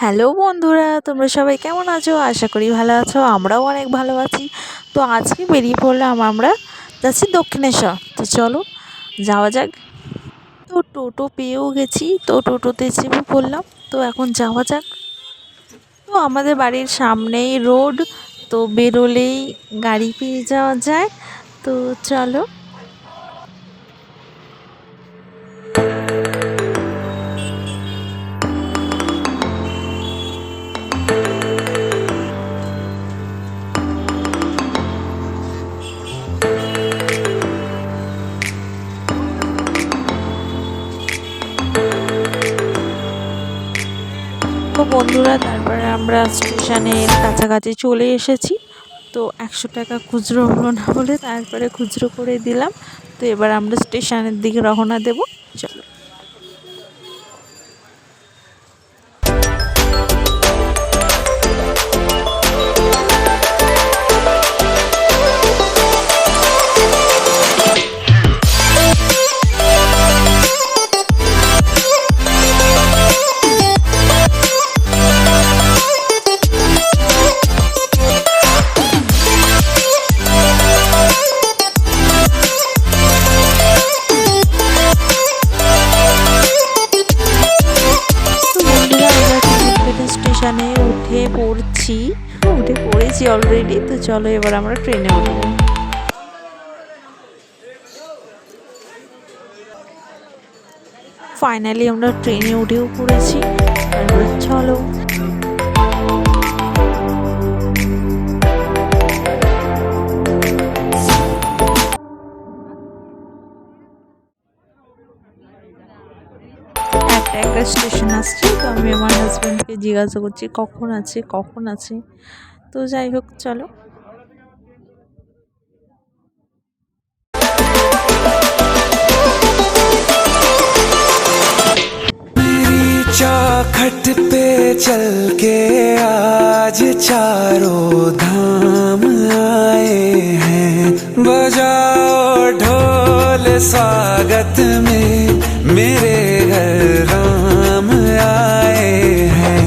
Hello বন্ধুরা, তোমরা সবাই কেমন আছো? আশা করি ভালো আছো। আমরাও অনেক ভালো আছি। তো আজকে বেরিয়ে পড়লাম আমরা, যাচ্ছি দক্ষিণেশ্বর। তো চলো যাওয়া যাক। তো টোটো পেয়েও গেছি, তো টোটোতে চেপে পড়লাম। তো এখন যাওয়া যাক। তো আমাদের বাড়ির সামনেই রোড, তো বেরোলেই গাড়ি পেয়ে যাওয়া যায়। তো চলো। তো বন্ধুরা, তারপরে আমরা স্টেশনের কাছাকাছি চলে এসেছি। তো 100 টাকা খুচরো হলো না বলে তারপরে খুচরো করে দিলাম। তো এবার আমরা স্টেশনের দিকে রওনা দেব। চলো। স্টেশনে উঠে পড়েছি অলরেডি। তো চলো এবার আমরা ট্রেনে উঠবো। ফাইনালি আমরা ট্রেনে উঠেও পড়েছি। তারপর চলো। একটা স্টেশন আসছে, তো আমি আমার হাজব্যান্ডকে জিজ্ঞাসা করছি কখন আছে। তো যাই হোক, চলো। चौखट पे चल के आज चारों धाम आए हैं। बजाओ ढोल स्वागत में, मेरे घर राम आए हैं।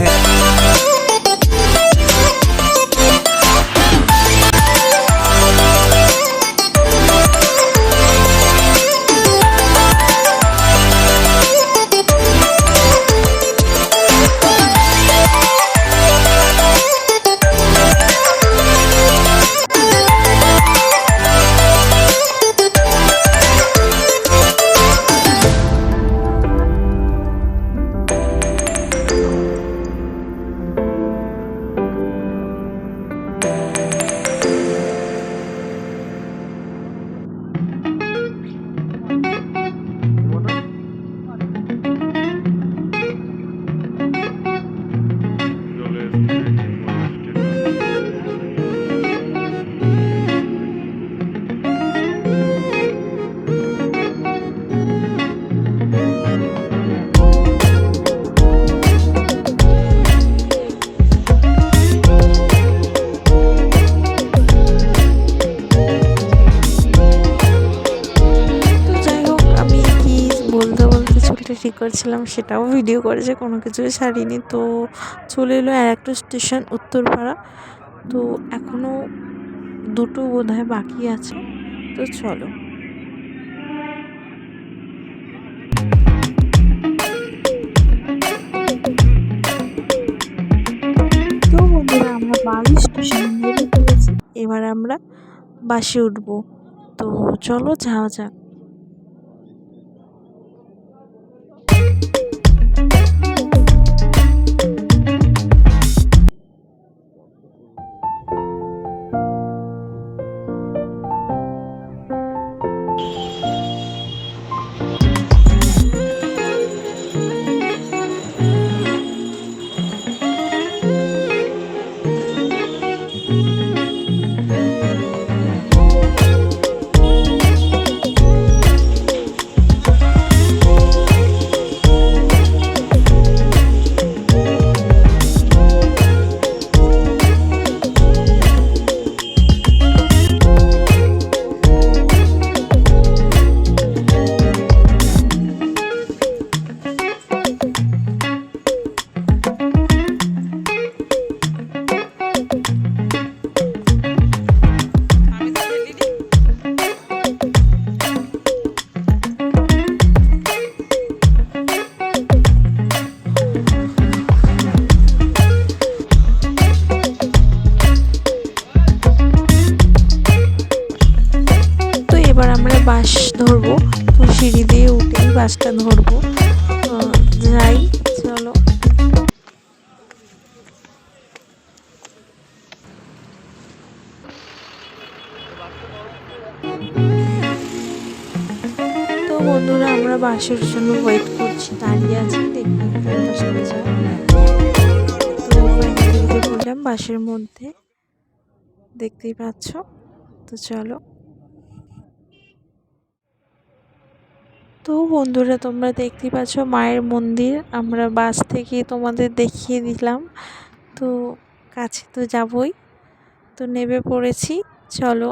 ঠিক করছিলাম, সেটাও ভিডিও করেছে, কোনো কিছুই ছাড়িনি। তো চলে এলো আর একটা স্টেশন, উত্তরপাড়া। তো এখনও দুটো বোধহয় বাকি আছে। তো চলো। তো বন্ধুরা, আমরা বাস স্টেশনে নেমে পড়েছি। এবার আমরা বাসে উঠবো। তো চলো যাওয়া যাক। ধরবো। তো যাই, চলো। তো বন্ধুরা আমরা বাসের জন্য ওয়েট করছি, দাঁড়িয়ে আছি, দেখি তার সাথে যাই। তো উঠে পড়লাম বাসের মধ্যে, দেখতেই পাচ্ছ। তো চলো। তো বন্ধুরা তোমরা দেখতেই পাচ্ছ মায়ের মন্দির, আমরা বাস থেকে তোমাদের দেখিয়ে দিলাম। তো কাছে তো যাবই, তো নেমে পড়েছি, চলো।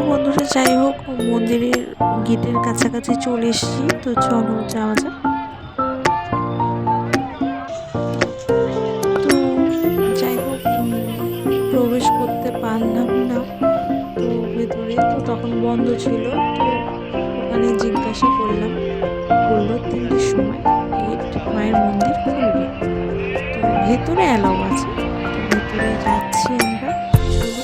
বন্ধুরা যাই হোক, মন্দিরের গেটের কাছাকাছি চলে এসেছি, তো চলো যাওয়া যাক। তো যাই হোক, প্রবেশ করতে পারলাম না তো ভেতরে, তো তখন বন্ধ ছিল। তো ওখানে জিজ্ঞাসা করলাম, বললো 3টের সময় গেট মায়ের মন্দির খুলবে, তো ভেতরে অ্যালাউ আছে। তো ভেতরে যাচ্ছি আমরা, চলো।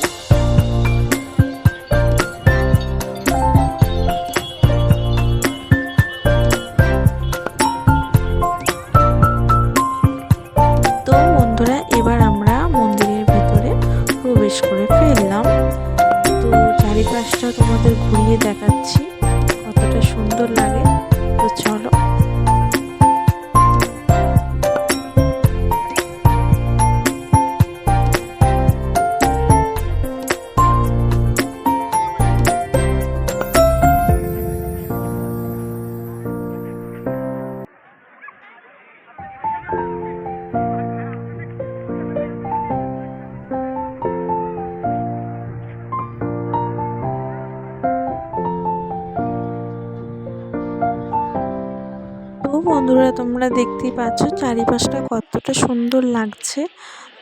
তো বন্ধুরা এবার আমরা মন্দিরের ভেতরে প্রবেশ করে ফেললাম। তো চারিপাশটা তোমাদের ঘুরিয়ে দেখাচ্ছি কতটা সুন্দর লাগে, তো চলো। তো বন্ধুরা তোমরা দেখতেই পাচ্ছ চারিপাশটা কতটা সুন্দর লাগছে।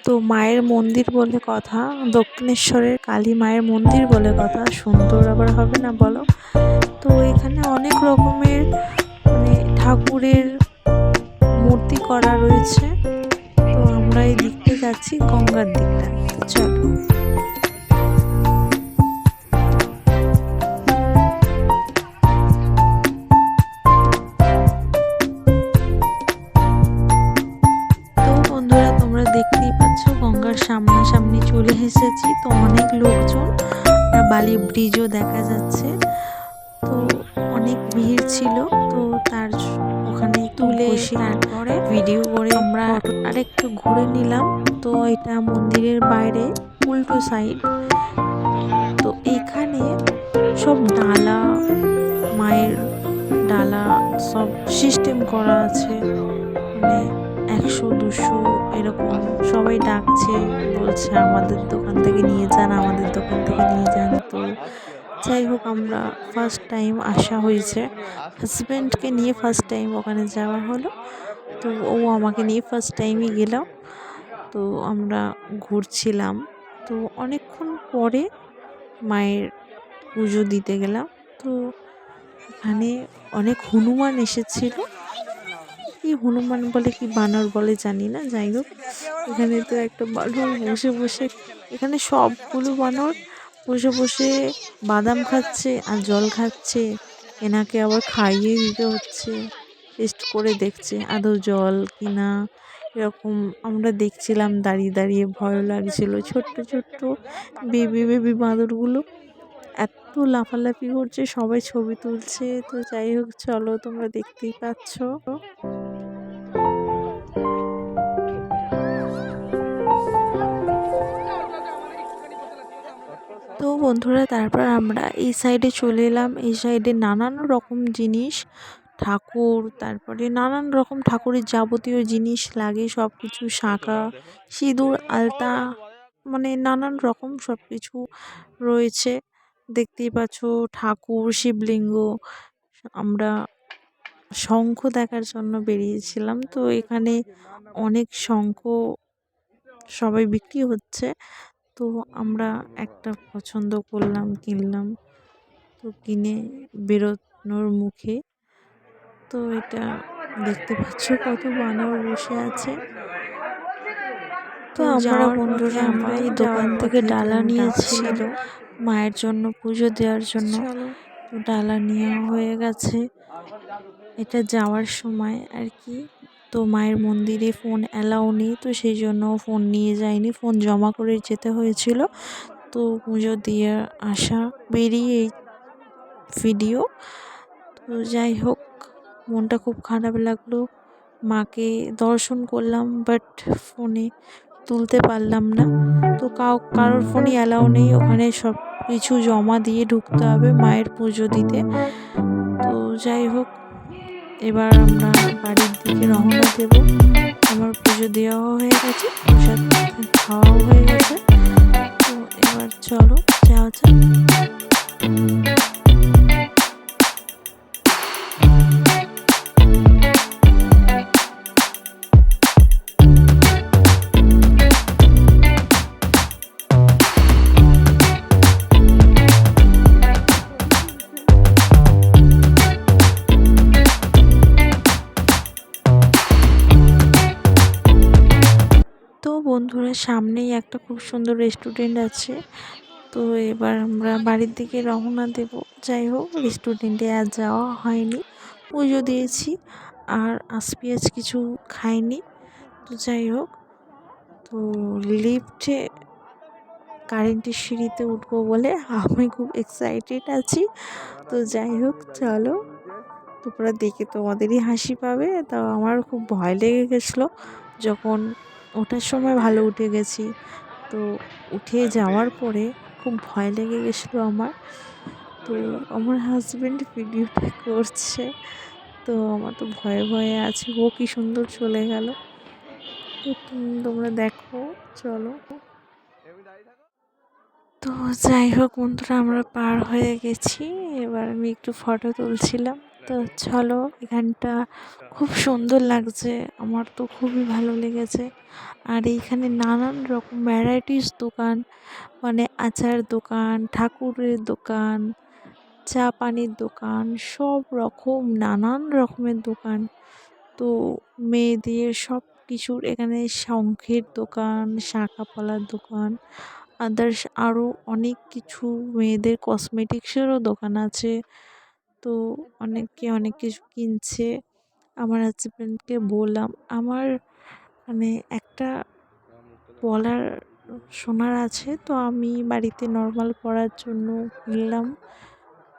তো মায়ের মন্দির বলে কথা, দক্ষিণেশ্বরের কালী মায়ের মন্দির বলে কথা, সুন্দর আবার হবে না বলো। তো এখানে অনেক রকমের মানে ঠাকুরের মূর্তি করা রয়েছে। তো আমরা এই দিকতে যাচ্ছি, গঙ্গার দিকটা, চলো। তোমরা দেখতেই পাচ্ছ গঙ্গার সামনাসামনি চলে এসেছি। তো অনেক লোকজন, বালি ব্রিজও দেখা যাচ্ছে। তো অনেক ভিড় ছিল, তো তার ওখানে তুলে তারপরে ভিডিও করে আমরা আরেকটু ঘুরে নিলাম। তো এটা মন্দিরের বাইরে উল্টো সাইড। তো এখানে সব ডালা, মায়ের ডালা সব সিস্টেম করা আছে, মানে 100-200 এরকম সবাই ডাকছে, বলছে আমাদের দোকান থেকে নিয়ে যান, আমাদের দোকান থেকে নিয়ে যান। তো যাই হোক আমরা ফার্স্ট টাইম আসা হয়েছে, হাজব্যান্ডকে নিয়ে ফার্স্ট টাইম ওখানে যাওয়া হলো। তো ও আমাকে নিয়ে ফার্স্ট টাইমই গেলাম। তো আমরা ঘুরছিলাম, তো অনেকক্ষণ পরে মায়ের পুজো দিতে গেলাম। তো এখানে অনেক হনুমান এসেছিল, কি হনুমান বলে কি বানর বলে জানি না, যাই হোক এখানে তো একটা বানর বসে বসে, এখানে সবগুলো বানর বসে বসে বাদাম খাচ্ছে আর জল খাচ্ছে। এনাকে আবার খাইয়ে দিতে হচ্ছে, টেস্ট করে দেখছে আদৌ জল কিনা। এরকম আমরা দেখছিলাম দাঁড়িয়ে দাঁড়িয়ে, ভয় লাগছিল। ছোট্ট ছোট্ট বেবি বেবি বাঁদরগুলো এত লাফালাফি করছে, সবাই ছবি তুলছে। তো যাই হোক চলো, তোমরা দেখতেই পাচ্ছ। তো বন্ধুরা, তারপর আমরা এই সাইডে চলে এলাম। এই সাইডে নানান রকম জিনিস, ঠাকুর, তারপরে নানান রকম ঠাকুরের যাবতীয় জিনিস লাগে, সব কিছু, শাঁখা, সিঁদুর, আলতা, মানে নানান রকম সব কিছু রয়েছে। দেখতেই পাচ্ছ ঠাকুর, শিবলিঙ্গ। আমরা শঙ্খ দেখার জন্য বেরিয়েছিলাম, তো এখানে অনেক শঙ্খ সবাই বিক্রি হচ্ছে। তো আমরা একটা পছন্দ করলাম, কিনলাম। তো কিনে বেরোনোর মুখে, তো এটা দেখতে পাচ্ছ কত বানর বসে আছে। তো আমরা বন্ধুরা, আমরা এই দোকান থেকে ডালা নিয়েছিল মায়ের জন্য পুজো দেওয়ার জন্য। তো ডালা নেওয়া হয়ে গেছে, এটা যাওয়ার সময় আর কি। তো মায়ের মন্দিরে ফোন অ্যালাউ নেই, তো সেই জন্য ফোন নিয়ে যায়নি, ফোন জমা করে যেতে হয়েছিল। তো পুজো দিয়ে আসা বেরিয়ে এই ভিডিও। তো যাই হোক, মনটা খুব খারাপ লাগলো। মাকে দর্শন করলাম, বাট ফোনে তুলতে পারলাম না। তো কারোর ফোনই অ্যালাউ নেই, ওখানে সব কিছু জমা দিয়ে ঢুকতে হবে মায়ের পুজো দিতে। তো যাই হোক, এবার আমরা বাড়ির দিকে রওনা দেব। আমার পুজো দেওয়াও হয়ে গেছে, প্রসাদ খাওয়াও হয়ে গেছে। তো এবার চলো যাওয়া যাক। তো বন্ধুরা, সামনেই একটা খুব সুন্দর রেস্টুরেন্ট আছে। তো এবার আমরা বাড়ির দিকে রওনা দেব। যাই হোক, রেস্টুরেন্টে আর যাওয়া হয়নি, পুজো দিয়েছি আর পেঁয়াজ কিছু খাইনি। তো যাই হোক, তো লিফটে কারেন্টের সিঁড়িতে উঠবো বলে আমি খুব এক্সাইটেড আছি। তো যাই হোক চলো, তোমরা দেখে তোমাদেরই হাসি পাবে। তাও আমার খুব ভয় লেগে গেছিলো যখন ওঠার সময়, ভালো উঠে গেছি। তো উঠে যাওয়ার পরে খুব ভয় লেগে গেছিলো আমার। তো আমার হাজব্যান্ড ভিডিওটা করছে, তো আমার তো ভয়ে ভয়ে আছে। ও কি সুন্দর চলে গেল। তো তোমরা দেখো, চলো। তো যাই হোক বন্ধুরা, আমরা পার হয়ে গেছি। এবার আমি একটু ফটো তুলছিলাম। তো চলো, এখানটা খুব সুন্দর লাগছে, আমার তো খুবই ভালো লেগেছে। আর এইখানে নানান রকম ভ্যারাইটিস দোকান, মানে আচার দোকান, ঠাকুরের দোকান, চা পানির দোকান, সব রকম নানান রকমের দোকান। তো মেয়েদের সব কিছুর এখানে, শঙ্খের দোকান, শাঁখা পলার দোকান, আদার্স আরও অনেক কিছু, মেয়েদের কসমেটিক্সেরও দোকান আছে। তো অনেকে অনেক কিছু কিনছে। আমার হাজব্যান্ডকে বললাম, আমার মানে একটা পলার সোনার আছে, তো আমি বাড়িতে নর্মাল পরার জন্য কিনলাম।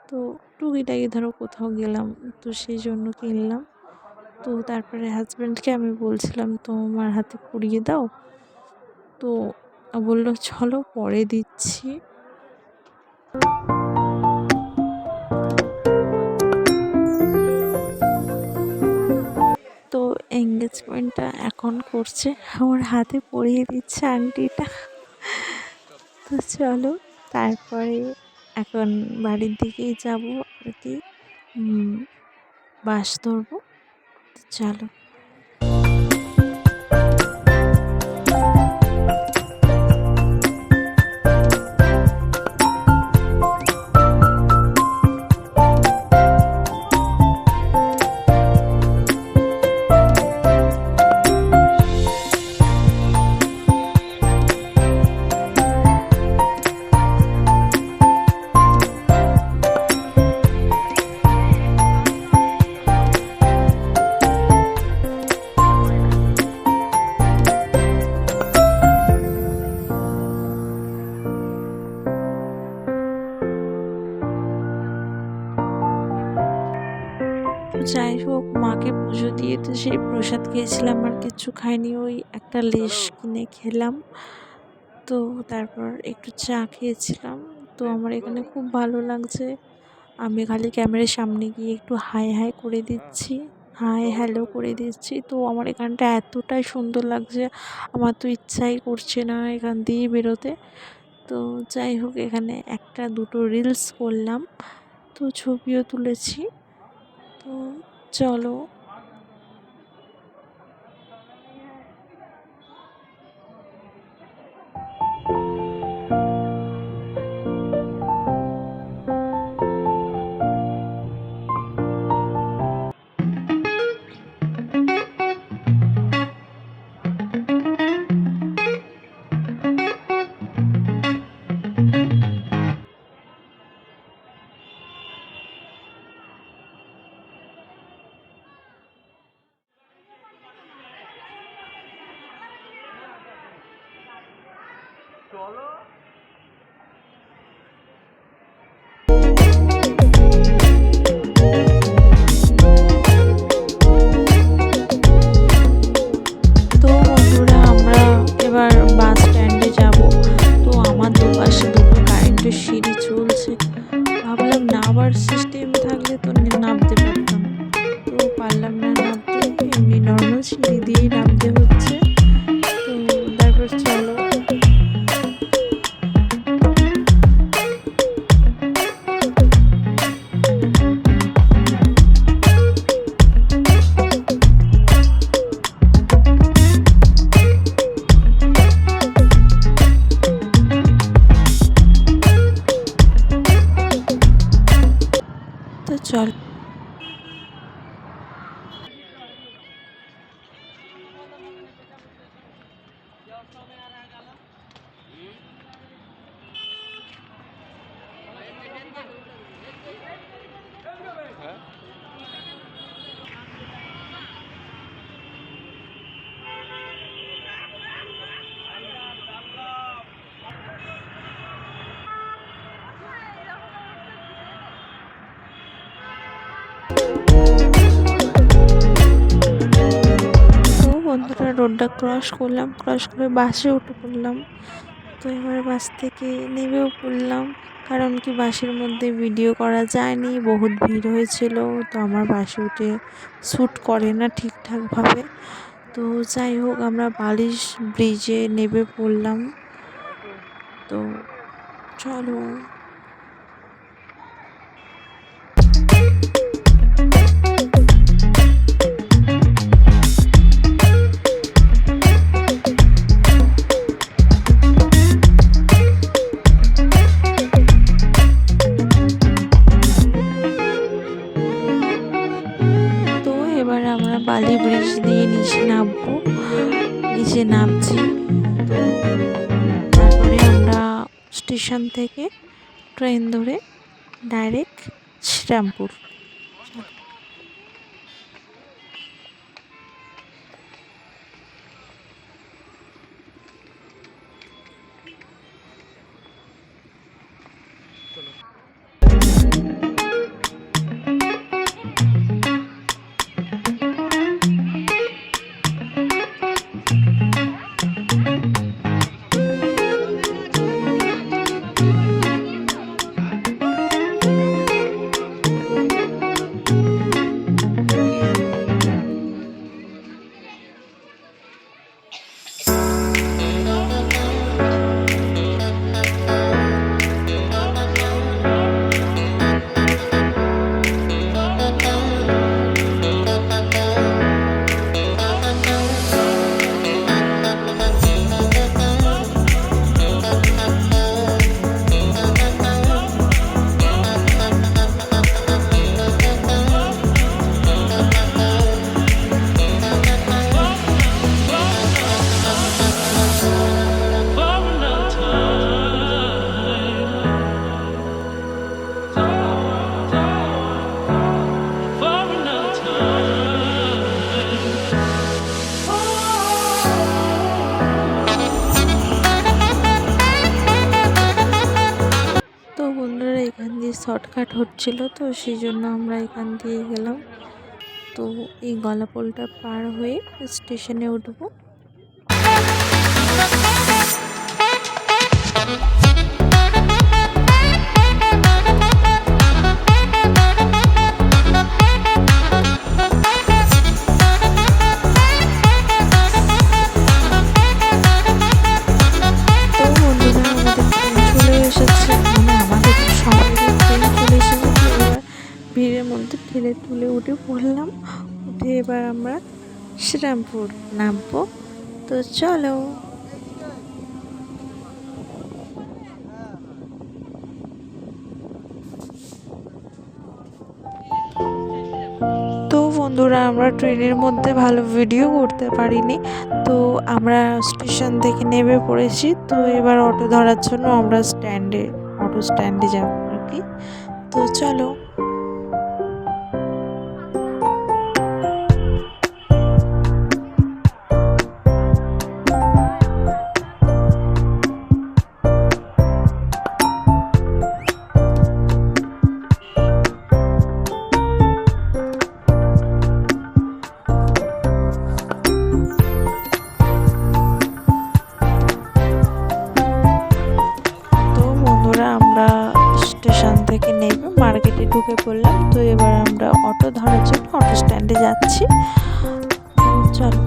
তো টুকিটাকি ধরো কোথাও গেলাম, তো সেই জন্য কিনলাম। তো তারপরে হাজব্যান্ডকে আমি বলছিলাম, তোমার হাতে পরিয়ে দাও। তো বললো চলো পরে দিচ্ছি। তো এঙ্গেজমেন্টটা এখন করছে, আমার হাতে পরিয়ে দিচ্ছে আংটিটা। তো চলো, তারপরে এখন বাড়ির দিকেই যাবো আর কি, বাস ধরবো। চলো। সেই প্রসাদ খেয়েছিলাম, আর কিছু খাইনি, ওই একটা লেস কিনে খেলাম। তো তারপর একটু চা খেয়েছিলাম। তো আমার এখানে খুব ভালো লাগছে, আমি খালি ক্যামেরার সামনে গিয়ে একটু হাই হাই করে দিচ্ছি, হাই হ্যালো করে দিচ্ছি। তো আমার এখানটা এতটাই সুন্দর লাগছে, আমার তো ইচ্ছাই করছে না এখান দিয়ে বেরোতে। তো যাই হোক, এখানে একটা দুটো রিলস করলাম, তো ছবিও তুলেছি। তো চলো। তো বন্ধুরা, আমরা এবার বাস স্ট্যান্ডে যাব। তো আমার দুপাশে দুটো কারেন্টের সিঁড়ি চলছে, ভাবলাম নামার সিস্টেম থাকলে তো নামতে পারতাম, তো পারলাম না নামতে, এমনি নর্মাল সিঁড়ি দিয়েই নামতে হচ্ছে। তো তারপর চলো। তো চল। তো বন্ধুরা, রোডটা ক্রস করলাম, ক্রস করে বাসে উঠে পড়লাম। তো এবার বাস থেকে নেমেও পড়লাম, কারণ কি বাসের মধ্যে ভিডিও করা যায়নি, বহুত ভিড় হয়েছিল। তো আমার বাসে উঠে শ্যুট করে না ঠিকঠাকভাবে। তো যাই হোক, আমরা বালিশ ব্রিজে নেমে পড়লাম। তো চলো। তো এবার আমরা বালি ব্রিজ দিয়ে নিচে নামবো, নিচে নামছি। তো তারপরে আমরা স্টেশন থেকে ট্রেন ধরে ডাইরেক্ট শ্রীরামপুর। শর্টকাট হচ্ছিল, তো সেই জন্য আমরা এখান দিয়ে গেলাম। তো এই গলাপোলটা পার হয়ে স্টেশনে উঠবো। তো বন্ধুরা আমাদের ট্রেন চলে এসেছে, মানে আমাদের সবারই ট্রেন চলে এসেছে। তো এবার ভিড়ের মধ্যে ঠেলে তুলে উঠে পড়লাম। উঠে এবার আমরা শ্রীরামপুর নামবো। তো চলো। তো বন্ধুরা আমরা ট্রেনের মধ্যে ভালো ভিডিও করতে পারিনি, তো আমরা স্টেশন থেকে নেমে পড়েছি। তো এবার অটো ধরার জন্য আমরা অটো স্ট্যান্ডে যাবো আর কি। তো চলো। তো বন্ধুরা আমরা স্টেশন থেকে নেমে মার্কেটে ঢুকে পড়লাম। তো এবার আমরা অটো ধরার জন্য অটো স্ট্যান্ডে যাচ্ছি। তো চলো।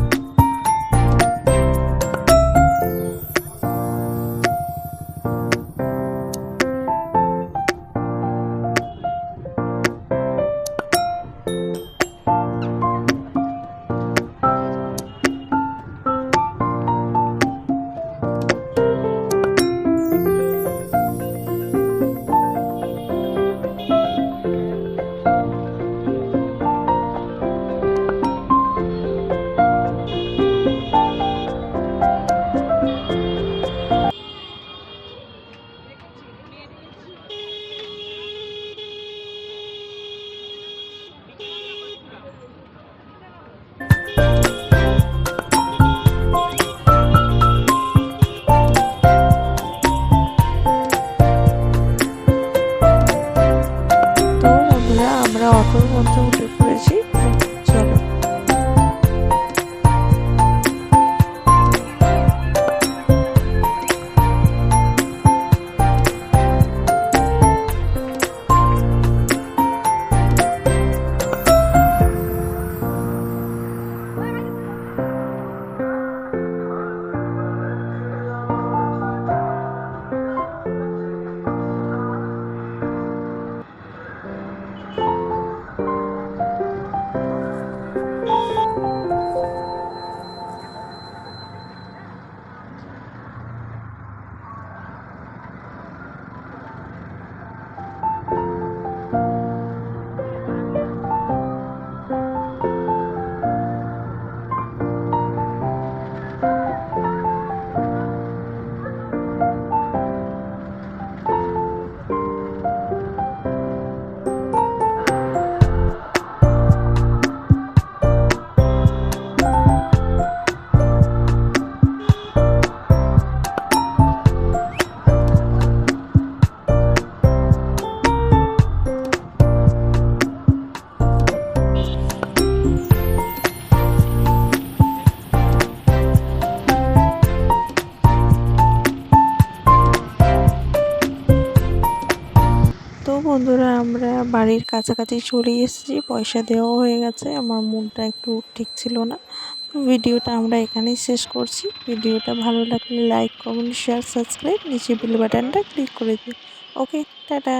তো বন্ধুরা আমরা অটোর মধ্যে উঠে পড়েছি। চলো। তো বন্ধুরা আমরা বাড়ির কাছাকাছি চলে এসেছি, পয়সা দেওয়া হয়ে গেছে। আমার মনটা একটু ঠিক ছিল না। তো ভিডিওটা আমরা এখানেই শেষ করছি। ভিডিওটা ভালো লাগলে লাইক কমেন্ট শেয়ার সাবস্ক্রাইব, নিচে বেল বাটনটা ক্লিক করে দিও। ওকে, টাটা।